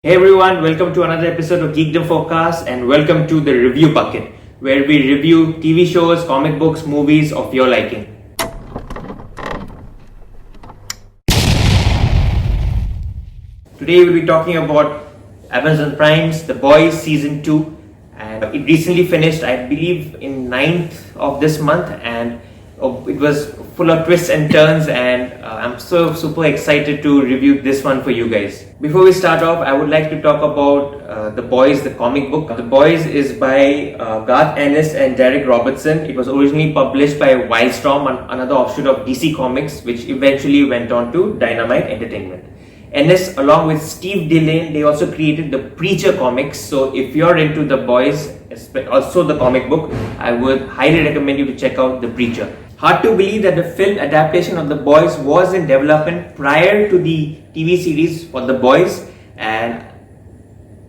Hey everyone, welcome to another episode of Geekdom Forecast and welcome to the Review Bucket, where we review TV shows, comic books, movies of your liking. Today we'll be talking about Amazon Prime's The Boys Season 2, and it recently finished, I believe, in 9th of this month, and it was full of twists and turns, and I'm so super excited to review this one for you guys. Before we start off, I would like to talk about The Boys, the comic book. The Boys is by Garth Ennis and Derek Robertson. It was originally published by Wildstorm, another offshoot of DC Comics, which eventually went on to Dynamite Entertainment. Ennis, along with Steve Dillon, they also created the Preacher comics. So if you're into The Boys, also the comic book, I would highly recommend you to check out The Preacher. Hard to believe that the film adaptation of The Boys was in development prior to the TV series for The Boys, and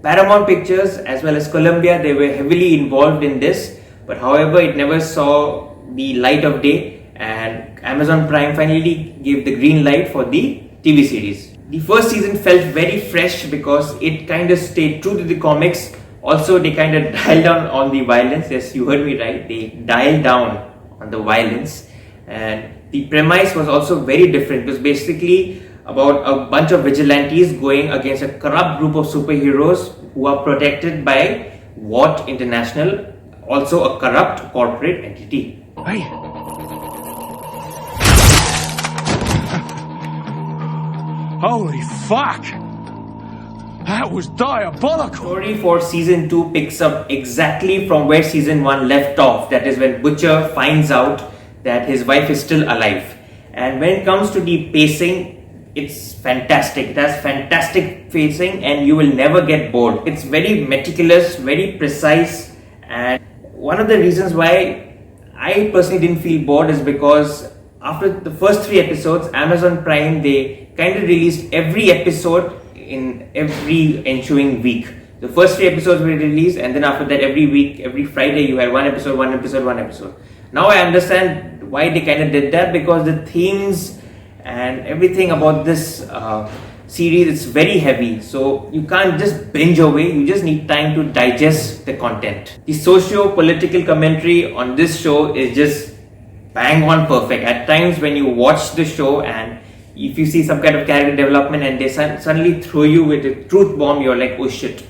Paramount Pictures as well as Columbia, they were heavily involved in this, but however it never saw the light of day, and Amazon Prime finally gave the green light for the TV series. The first season felt very fresh because it kind of stayed true to the comics. Also, they kind of dialed down on the violence. Yes, you heard me right, they dialed down on the violence, and the premise was also very different. It was basically about a bunch of vigilantes going against a corrupt group of superheroes who are protected by WAT International, also a corrupt corporate entity. Hey. Holy fuck! That was diabolical! Story for season 2 picks up exactly from where season 1 left off. That is when Butcher finds out that his wife is still alive. And when it comes to the pacing, it's fantastic. It has fantastic pacing and you will never get bored. It's very meticulous, very precise, and one of the reasons why I personally didn't feel bored is because after the first 3 episodes, Amazon Prime, they kind of released every episode in every ensuing week. The first 3 episodes were released, and then after that, every week, every Friday, you had one episode. Now I understand why they kind of did that, because the themes and everything about this series, it's very heavy. So you can't just binge away, you just need time to digest the content. The socio-political commentary on this show is just bang on perfect. At times when you watch the show and if you see some kind of character development and they suddenly throw you with a truth bomb, you're like, oh shit.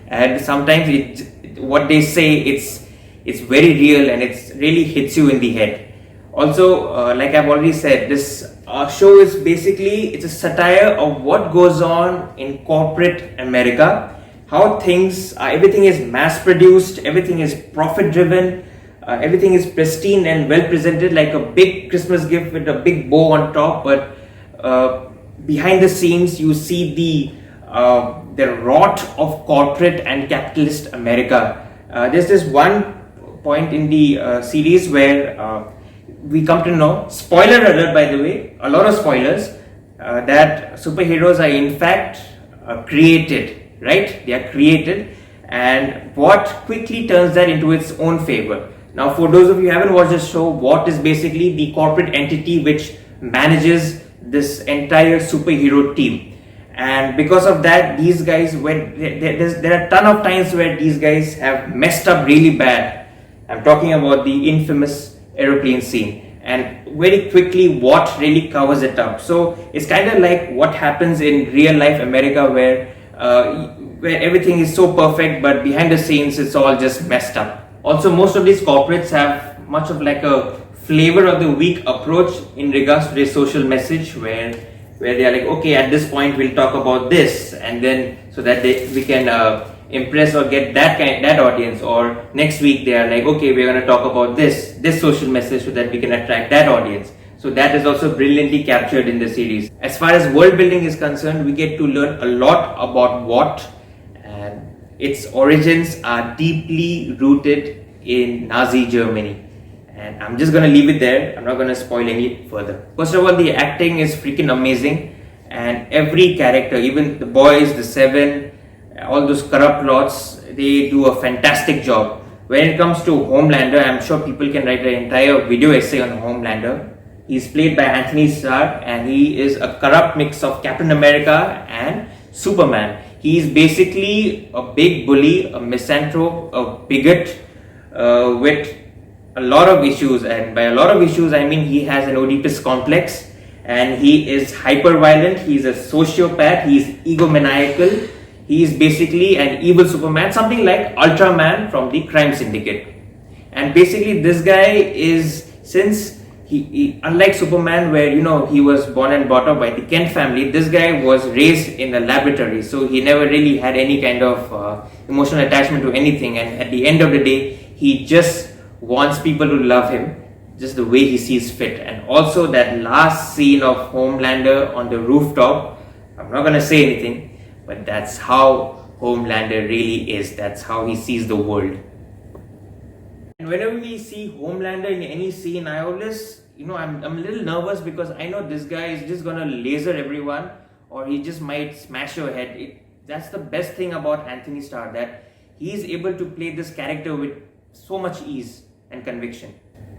And sometimes what they say, it's very real and it really hits you in the head. Also, like I've already said, this show is basically, it's a satire of what goes on in corporate America, how things, everything is mass produced, everything is profit driven, everything is pristine and well presented, like a big Christmas gift with a big bow on top, but behind the scenes you see the rot of corporate and capitalist America. There's this one point in the series where we come to know, spoiler alert by the way, a lot of spoilers, that superheroes are in fact created, right? They are created, and WAT quickly turns that into its own favor. Now, for those of you who haven't watched this show, WAT is basically the corporate entity which manages this entire superhero team, and because of that, these guys, there are a ton of times where these guys have messed up really bad. I'm talking about the infamous aeroplane scene, and very quickly WAT really covers it up. So it's kind of like what happens in real life America, where everything is so perfect, but behind the scenes it's all just messed up. Also, most of these corporates have much of like a flavor of the week approach in regards to their social message, where they are like, okay, at this point we'll talk about this, and then so that we can impress or get that audience, or next week they are like, okay, we're going to talk about this social message so that we can attract that audience. So that is also brilliantly captured in the series. As far as world building is concerned, we get to learn a lot about WAT, and its origins are deeply rooted in Nazi Germany. And I'm just going to leave it there. I'm not going to spoil any further. First of all, the acting is freaking amazing, and every character, even the boys, the 7, all those corrupt lots, they do a fantastic job. When it comes to Homelander, I'm sure people can write an entire video essay on Homelander. He's played by Anthony Starr, and he is a corrupt mix of Captain America and Superman. He's basically a big bully, a misanthrope, a bigot with a lot of issues. And by a lot of issues, I mean he has an Oedipus complex and he is hyper violent. He's a sociopath. He's egomaniacal. He's basically an evil Superman, something like Ultraman from the Crime Syndicate. And basically this guy is, since he unlike Superman where he was born and brought up by the Kent family, this guy was raised in a laboratory, so he never really had any kind of emotional attachment to anything, and at the end of the day he just wants people to love him just the way he sees fit. And also that last scene of Homelander on the rooftop, I'm not gonna say anything, but that's how Homelander really is. That's how he sees the world. And whenever we see Homelander in any scene, I always, I'm a little nervous because I know this guy is just gonna laser everyone, or he just might smash your head. That's the best thing about Anthony Starr, that he is able to play this character with so much ease and conviction.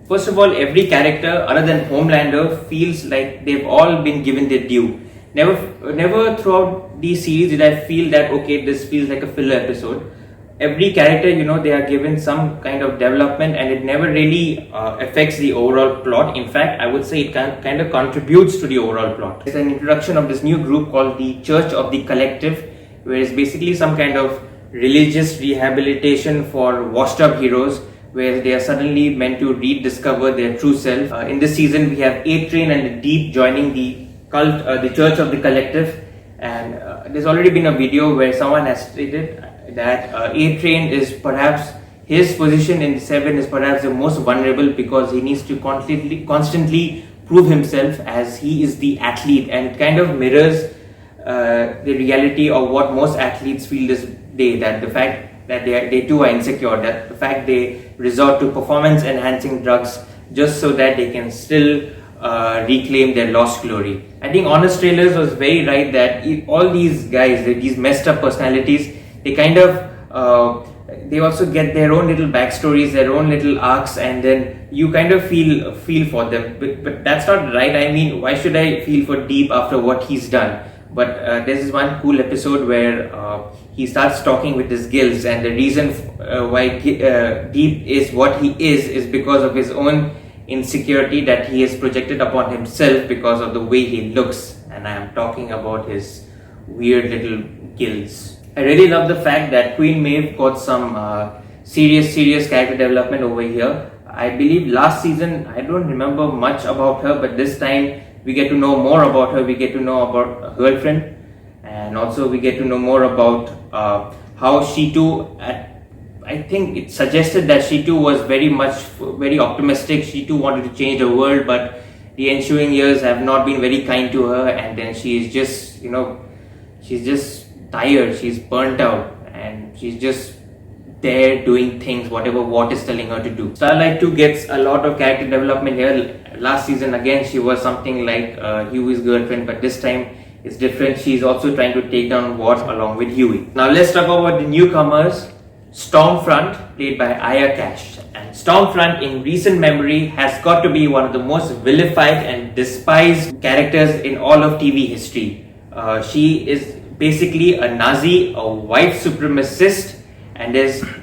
First of all, every character other than Homelander feels like they've all been given their due. Never throughout the series did I feel that, okay, this feels like a filler episode. Every character, they are given some kind of development, and it never really affects the overall plot. In fact, I would say it kind of contributes to the overall plot. It's an introduction of this new group called the Church of the Collective, where it's basically some kind of religious rehabilitation for washed up heroes, where they are suddenly meant to rediscover their true self. In this season, we have A-Train and the Deep joining the cult, the Church of the Collective, and there's already been a video where someone has stated that A-Train is perhaps, his position in Seven is perhaps the most vulnerable, because he needs to constantly prove himself as he is the athlete, and it kind of mirrors the reality of what most athletes feel this day, that the fact that they too are insecure, that the fact they resort to performance enhancing drugs just so that they can still reclaim their lost glory. I think Honest Trailers was very right that all these guys, these messed up personalities, they kind of they also get their own little backstories, their own little arcs, and then you kind of feel for them. But that's not right. I mean, why should I feel for Deep after what he's done? But there's this one cool episode where he starts talking with his gills, and the reason why Deep is what he is because of his own insecurity that he has projected upon himself because of the way he looks. And I am talking about his weird little gills. I really love the fact that Queen Maeve got some serious character development over here. I believe last season, I don't remember much about her, but this time we get to know more about her. We get to know about her girlfriend, and also we get to know more about how she too, I think it suggested that she too was very optimistic. She too wanted to change the world, but the ensuing years have not been very kind to her, and then she is just, she's just tired, she's burnt out, and she's just there doing things, whatever Watt is telling her to do. Starlight too gets a lot of character development here. Last season again she was something like Huey's girlfriend, but this time it's different. She's also trying to take down Watt along with Huey. Now let's talk about the newcomers. Stormfront, played by Aya Cash. And Stormfront in recent memory has got to be one of the most vilified and despised characters in all of TV history. She is basically a Nazi, a white supremacist, and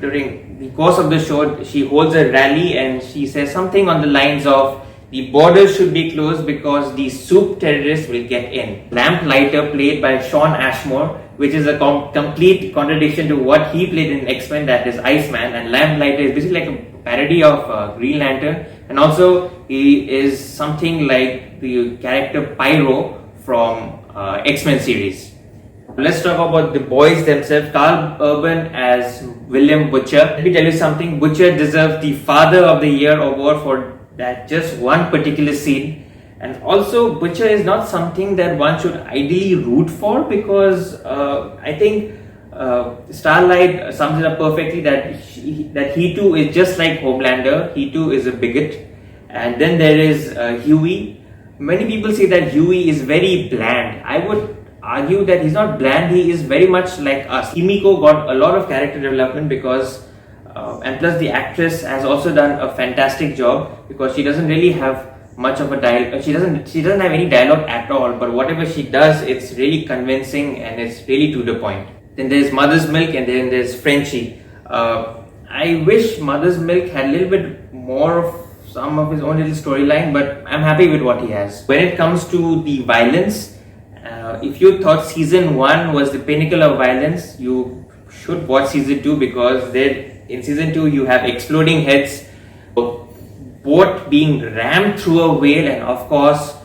during the course of the show she holds a rally and she says something on the lines of, the borders should be closed because the soup terrorists will get in. Lamplighter, played by Shawn Ashmore, which is a complete contradiction to what he played in X-Men, that is Iceman, and Lamplighter is basically like a parody of Green Lantern, and also he is something like the character Pyro from X-Men series. Let's talk about the boys themselves. Carl Urban as William Butcher. Let me tell you something, Butcher deserves the Father of the Year award for that just one particular scene. And also Butcher is not something that one should ideally root for, because I think Starlight sums it up perfectly, that he too is just like Homelander. He too is a bigot. And then there is Huey. Many people say that Huey is very bland. I would argue that he's not bland, he is very much like us. Himiko got a lot of character development because and plus the actress has also done a fantastic job, because she doesn't really have much of a dialogue. She doesn't have any dialogue at all, but whatever she does, it's really convincing and it's really to the point. Then there's Mother's Milk, and then there's Frenchie. I wish Mother's Milk had a little bit more of some of his own little storyline, but I'm happy with what he has. When it comes to the violence, if you thought season 1 was the pinnacle of violence, you should watch season 2, because in season 2 you have exploding heads, boat being rammed through a whale, and of course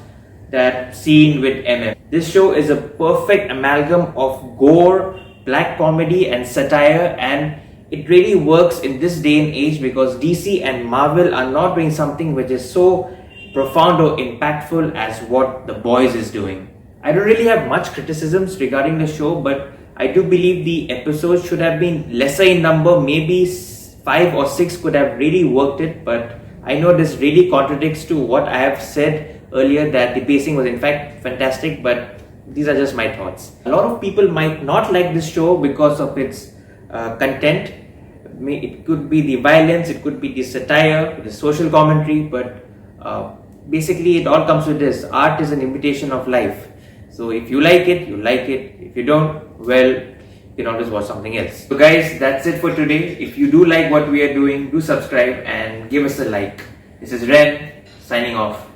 that scene with MM. This show is a perfect amalgam of gore, black comedy and satire, and it really works in this day and age because DC and Marvel are not doing something which is so profound or impactful as what The Boys is doing. I don't really have much criticisms regarding the show, but I do believe the episodes should have been lesser in number. Maybe 5 or 6 could have really worked it, but I know this really contradicts to what I have said earlier, that the pacing was in fact fantastic, but these are just my thoughts. A lot of people might not like this show because of its content. It could be the violence, it could be the satire, the social commentary, but basically it all comes with this. Art is an imitation of life. So if you like it, you like it. If you don't, well, you can always watch something else. So guys, that's it for today. If you do like what we are doing, do subscribe and give us a like. This is Ren, signing off.